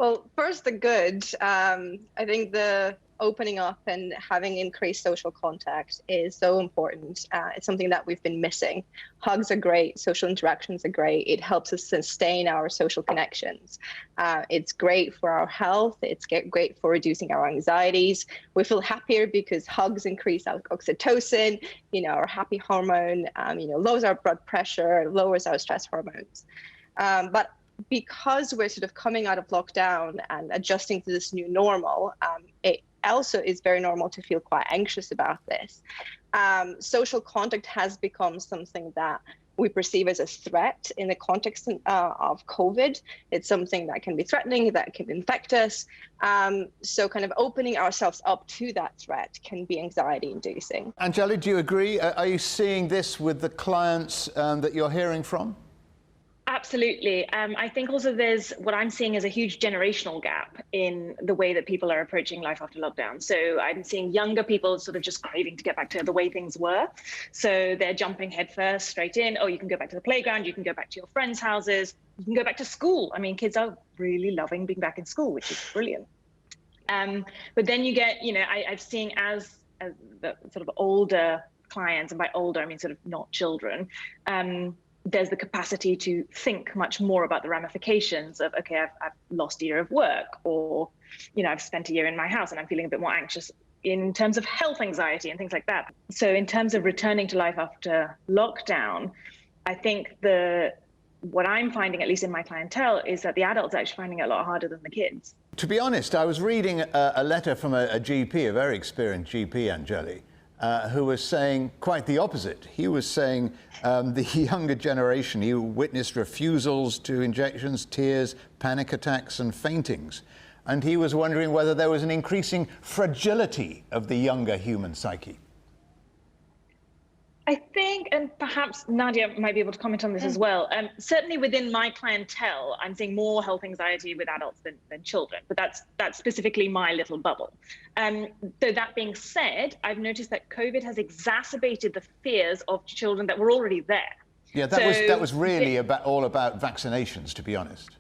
Well, first, the good. I think the opening up and having increased social contact is so important. It's something that we've been missing. Hugs are great. Social interactions are great. It helps us sustain our social connections. It's great for our health. It's great for reducing our anxieties. We feel happier because hugs increase our oxytocin, our happy hormone, lowers our blood pressure, lowers our stress hormones. But because we're sort of coming out of lockdown and adjusting to this new normal, it also is very normal to feel quite anxious about this. Social contact has become something that we perceive as a threat in the context of COVID. It's something that can be threatening, that can infect us. So kind of opening ourselves up to that threat can be anxiety inducing. Anjali, do you agree? Are you seeing this with the clients that you're hearing from? Absolutely. I think also there's what I'm seeing as a huge generational gap in the way that people are approaching life after lockdown. So I'm seeing younger people sort of just craving to get back to the way things were. So they're jumping headfirst straight in. Oh, you can go back to the playground. You can go back to your friends' houses. You can go back to school. I mean, kids are really loving being back in school, which is brilliant. But then you get, I've seen as the sort of older clients, and by older, I mean sort of not children, there's the capacity to think much more about the ramifications of, okay, I've lost a year of work, or, I've spent a year in my house and I'm feeling a bit more anxious in terms of health anxiety and things like that. So in terms of returning to life after lockdown, I think what I'm finding, at least in my clientele, is that the adults are actually finding it a lot harder than the kids. To be honest, I was reading a letter from a GP, a very experienced GP, Anjali, who was saying quite the opposite. He was saying the younger generation, he witnessed refusals to injections, tears, panic attacks and faintings. And he was wondering whether there was an increasing fragility of the younger human psyche. I think, and perhaps Nadia might be able to comment on this as well, certainly within my clientele, I'm seeing more health anxiety with adults than children, but that's specifically my little bubble. Though that being said, I've noticed that COVID has exacerbated the fears of children that were already there. Yeah, that was really all about vaccinations, to be honest.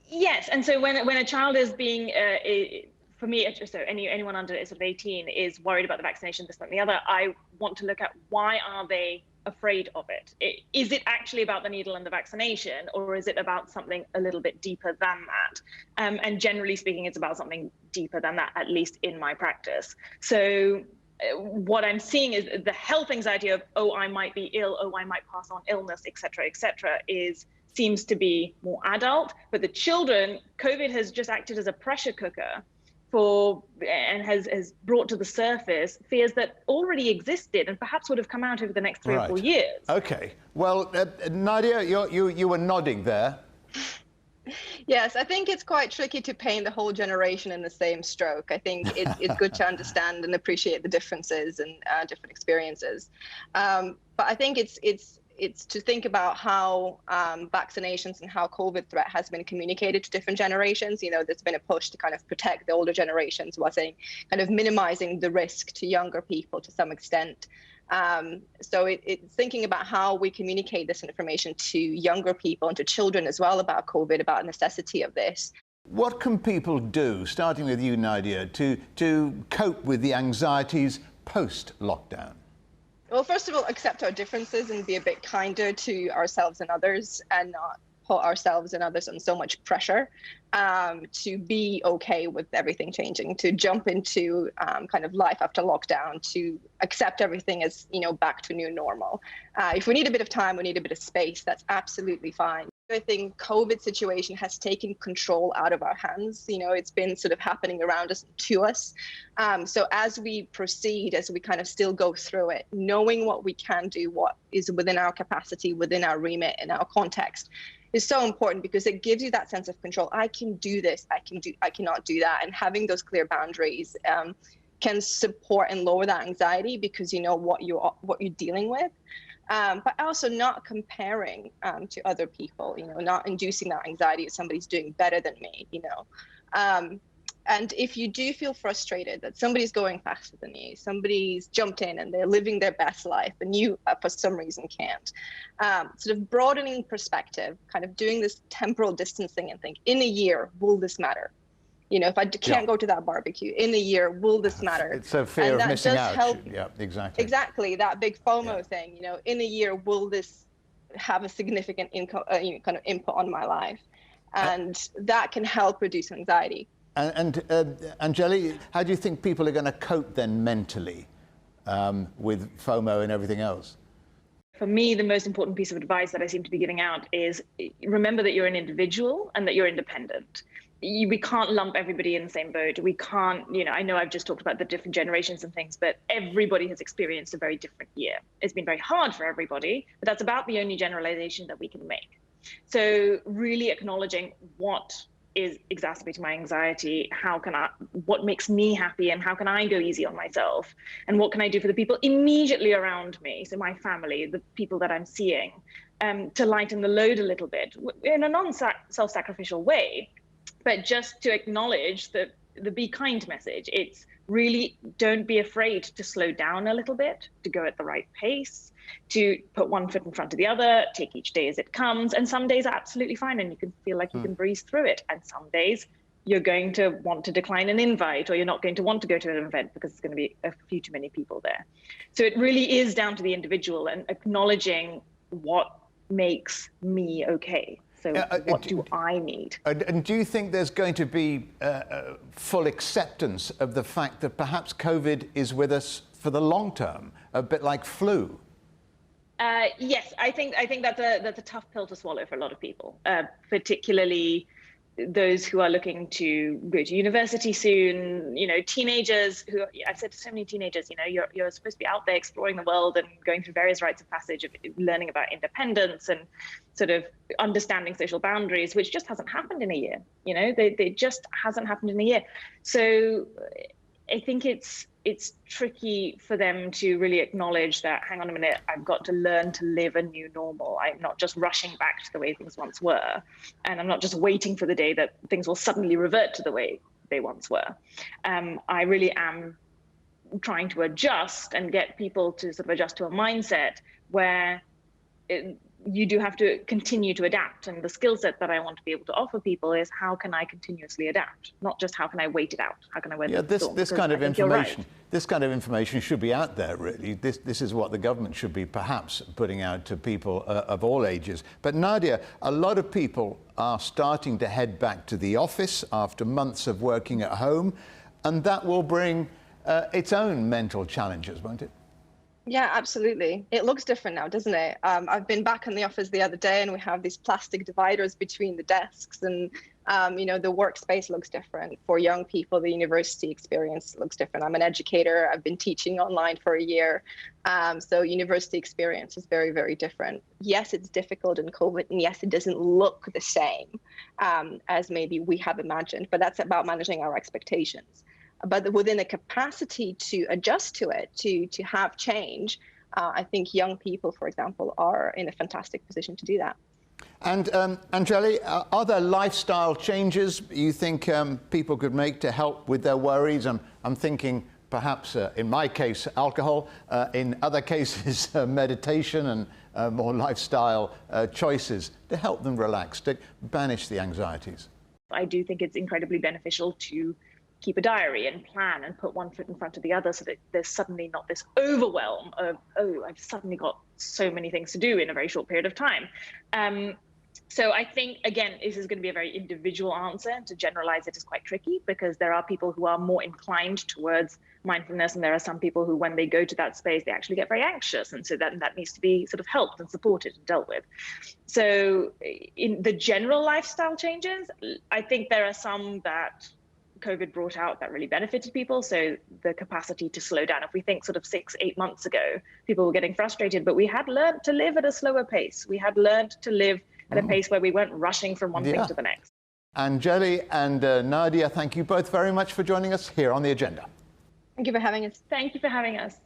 Yes, and so when a child is being, for me, so anyone under sort of 18 is worried about the vaccination, this, that, and the other, I want to look at why are they afraid of it? Is it actually about the needle and the vaccination, or is it about something a little bit deeper than that? And generally speaking, it's about something deeper than that, at least in my practice. So what I'm seeing is the health anxiety of, oh, I might be ill, oh, I might pass on illness, et cetera, seems to be more adult. But the children, COVID has just acted as a pressure cooker and has brought to the surface fears that already existed and perhaps would have come out over the next 3 or 4 years. Okay. Well, Nadia, you were nodding there. Yes, I think it's quite tricky to paint the whole generation in the same stroke. I think it's good to understand and appreciate the differences and different experiences. But I think it's to think about how vaccinations and how COVID threat has been communicated to different generations. There's been a push to kind of protect the older generations while saying kind of minimizing the risk to younger people to some extent. So it's thinking about how we communicate this information to younger people and to children as well about COVID, about the necessity of this. What can people do, starting with you, Nadia, to cope with the anxieties post-lockdown? Well, first of all, accept our differences and be a bit kinder to ourselves and others, and not put ourselves and others on so much pressure, to be okay with everything changing, to jump into kind of life after lockdown, to accept everything as, back to new normal. If we need a bit of time, we need a bit of space, that's absolutely fine. I think COVID situation has taken control out of our hands. It's been sort of happening around us, to us. So as we proceed, as we kind of still go through it, knowing what we can do, what is within our capacity, within our remit, in our context, is so important, because it gives you that sense of control. I can do this, I cannot do that. And having those clear boundaries can support and lower that anxiety, because you know what you're dealing with. But also not comparing to other people, not inducing that anxiety if somebody's doing better than me, And if you do feel frustrated that somebody's going faster than you, somebody's jumped in and they're living their best life and you, for some reason, can't, sort of broadening perspective, kind of doing this temporal distancing and think, in a year, will this matter? You know, if I can't go to that barbecue, in a year, will this matter? It's a fear of missing out. Help, yeah, exactly. Exactly, that big FOMO thing, you know, in a year, will this have a significant income, kind of input on my life? And that can help reduce anxiety. And Anjali, how do you think people are going to cope then mentally with FOMO and everything else? For me, the most important piece of advice that I seem to be giving out is remember that you're an individual and that you're independent. We can't lump everybody in the same boat. We can't, you know, I know I've just talked about the different generations and things, but everybody has experienced a very different year. It's been very hard for everybody, but that's about the only generalization that we can make. So really acknowledging what is exacerbating my anxiety, what makes me happy, and how can I go easy on myself, and what can I do for the people immediately around me, so my family, the people that I'm seeing, to lighten the load a little bit in a non-self-sacrificial way, but just to acknowledge the be kind message. It's really, don't be afraid to slow down a little bit, to go at the right pace, to put one foot in front of the other, take each day as it comes. And some days are absolutely fine and you can feel like you can breeze through it. And some days you're going to want to decline an invite, or you're not going to want to go to an event because it's going to be a few too many people there. So it really is down to the individual and acknowledging what makes me okay. So what do I need? And do you think there's going to be full acceptance of the fact that perhaps COVID is with us for the long term, a bit like flu? Yes, I think that's a tough pill to swallow for a lot of people, particularly those who are looking to go to university soon. You know, teenagers who, I've said to so many teenagers, you know, you're supposed to be out there exploring the world and going through various rites of passage of learning about independence and sort of understanding social boundaries, which just hasn't happened in a year. You know, they just hasn't happened in a year. So I think it's tricky for them to really acknowledge that, hang on a minute, I've got to learn to live a new normal. I'm not just rushing back to the way things once were. And I'm not just waiting for the day that things will suddenly revert to the way they once were. I really am trying to adjust and get people to sort of adjust to a mindset where you do have to continue to adapt. And the skill set that I want to be able to offer people is, how can I continuously adapt? Not just how can I wait it out? How can I weather the storm? This kind of information, this kind of information should be out there, really. This is what the government should be perhaps putting out to people of all ages. But Nadia, a lot of people are starting to head back to the office after months of working at home, and that will bring its own mental challenges, won't it? Yeah, absolutely. It looks different now, doesn't it? I've been back in the office the other day and we have these plastic dividers between the desks, and you know, the workspace looks different. For young people, the university experience looks different. I'm an educator. I've been teaching online for a year. So university experience is very, very different. Yes, it's difficult in COVID, and yes, it doesn't look the same as maybe we have imagined, but that's about managing our expectations. But within a capacity to adjust to it, to have change, I think young people, for example, are in a fantastic position to do that. And Anjali, are there lifestyle changes you think people could make to help with their worries? I'm thinking perhaps, in my case, alcohol, in other cases, meditation and more lifestyle choices to help them relax, to banish the anxieties. I do think it's incredibly beneficial to keep a diary and plan and put one foot in front of the other, so that there's suddenly not this overwhelm of, oh, I've suddenly got so many things to do in a very short period of time. So I think, again, this is going to be a very individual answer. To generalize it is quite tricky, because there are people who are more inclined towards mindfulness, and there are some people who, when they go to that space, they actually get very anxious, and so that needs to be sort of helped and supported and dealt with. So in the general lifestyle changes, I think there are some that COVID brought out that really benefited people. So the capacity to slow down. If we think sort of 6-8 months ago, people were getting frustrated, but we had learned to live at a slower pace. We had learned to live at a pace where we weren't rushing from one thing to the next. Anjali and Nadia, thank you both very much for joining us here on The Agenda. Thank you for having us. Thank you for having us.